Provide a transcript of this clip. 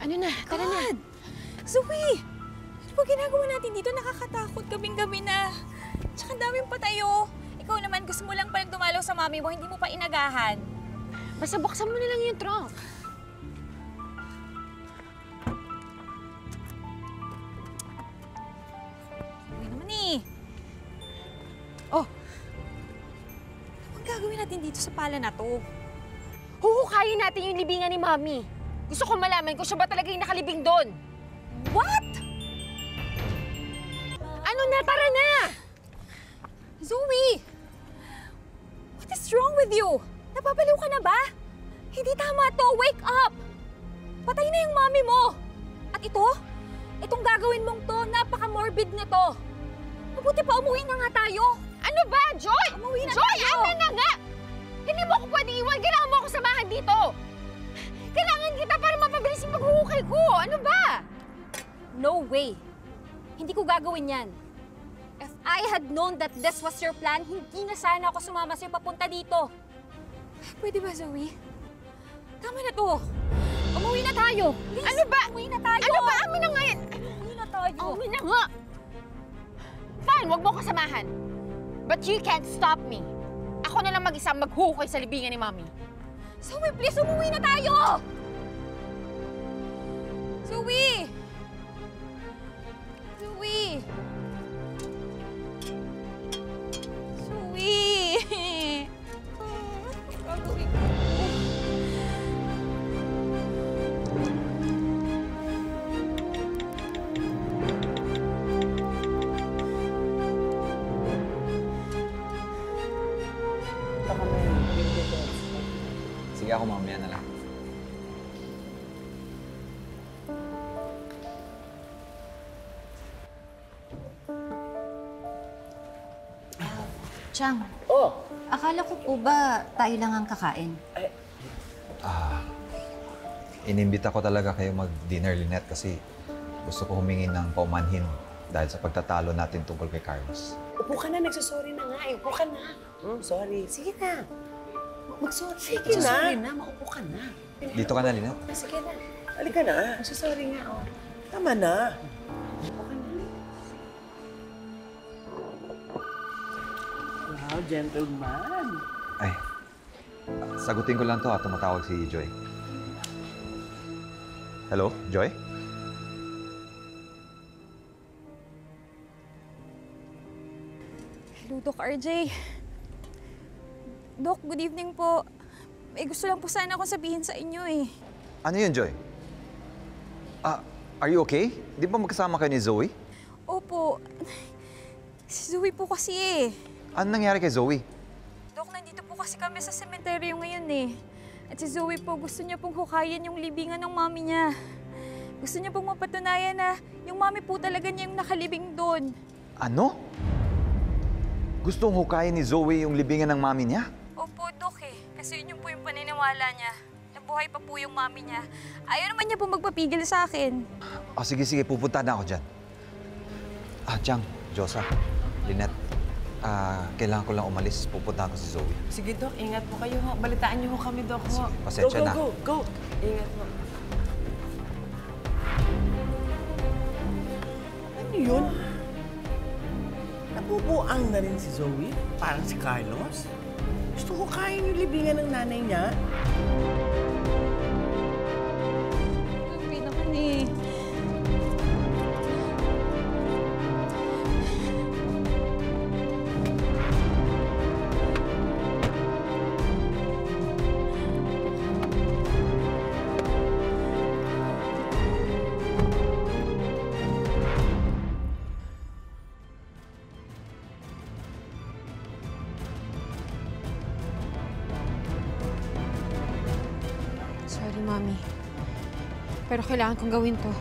Ano na? Tara na. Zoe! Ano ba ginagawa natin dito? Nakakatakot gabing-gabi na. Tsaka daming patayo. Ikaw naman, gusto mo lang palang dumalaw sa mami mo, hindi mo pa inagahan. Basta buksan mo na lang yung trunk. Hindi naman eh. Oh! Ano bang gagawin natin dito sa pala na to? Huhukayin natin yung libingan ni Mami. Gusto ko malaman kung siya ba talaga yung nakalibing doon. What? Ano na? Tara na! Zoe! What is wrong with you? Napapaliw ka na ba? Hindi tama to. Wake up! Patay na yung mami mo. At itong gagawin mong to, napaka-morbid na to. Mabuti pa, umuwi na nga tayo. Ano ba, Joy? Umuwi na Joy, tayo. ano na nga? Hindi mo ako pwede iwan. Kailangan mo ako samahan dito. Kailangan kita para mapabilis yung paghuhukay ko. Ano ba? No way. Hindi ko gagawin yan. If I had known that this was your plan, hindi na sana ako sumama sa'yo papunta dito. Pwede ba, Zoe? Tama na to. Umuwi na tayo. Please, Ano ba? Umuwi na tayo. Ano ba? Amin na nga yan. Umuwi na tayo. Amin na nga. Fine, wag mo ko samahan. But you can't stop me. Ako na lang mag-isa maghukay sa libingan ni Mami. Zoe, please, umuwi na tayo! Zoe! Zoe! Zoe! Gagawin ko. Sige ako, mamaya na lang. Chang, akala ko po ba tayo lang ang kakain? Inimbita ko talaga kayo mag-dinner, Lynette, kasi gusto ko humingi ng paumanhin dahil sa pagtatalo natin tungkol kay Carlos. Upo ka na, nagsasorry na nga. Upo ka na. Sorry. Sige na. Mag-sorry. Sige Sorry na. Maupo ka na. Dito ka na, Lynette. Sige na. Halika na. Magsasorry nga, oh. Tama na. Upo ka na. Wow, gentleman. Ay, sagutin ko lang to at tumatawag si Joy. Hello, Joy? Hello, Doc RJ. Doc, good evening po. May gusto lang po sana akong sabihin sa inyo eh. Ano yun, Joy? Are you okay? Di ba magkasama kayo ni Zoe? Opo. Si Zoe po kasi eh. Ano nangyari kay Zoe? Doc, nandito po kasi kami sa sementeryo ngayon eh. At si Zoe po, gusto niya pong hukayin yung libingan ng mami niya. Gusto niya pong mapatunayan na yung mami po talaga niya yung nakalibing doon. Ano? Gustong hukayin ni Zoe yung libingan ng mami niya? Opo, Doc eh. Kasi yun po yung paniniwala niya. Nabuhay pa po yung mami niya. Ayaw naman niya po magpapigil sa akin. Sige, pupunta na ako dyan. Chang, Josa, Lynette, kailangan ko lang umalis. Pupunta ako si Zoe. Sige, Doc. Ingat po kayo. Ho. Balitaan niyo ho kami, Doc. Ho. Pasensya na. Go. Ingat mo. Ano yun? Nabubuang na rin si Zoe? Parang si Carlos? Gusto ko kain yung libingan ng nanay niya? Sabi naman eh. Sorry, Mami. Pero kailangan kong gawin to.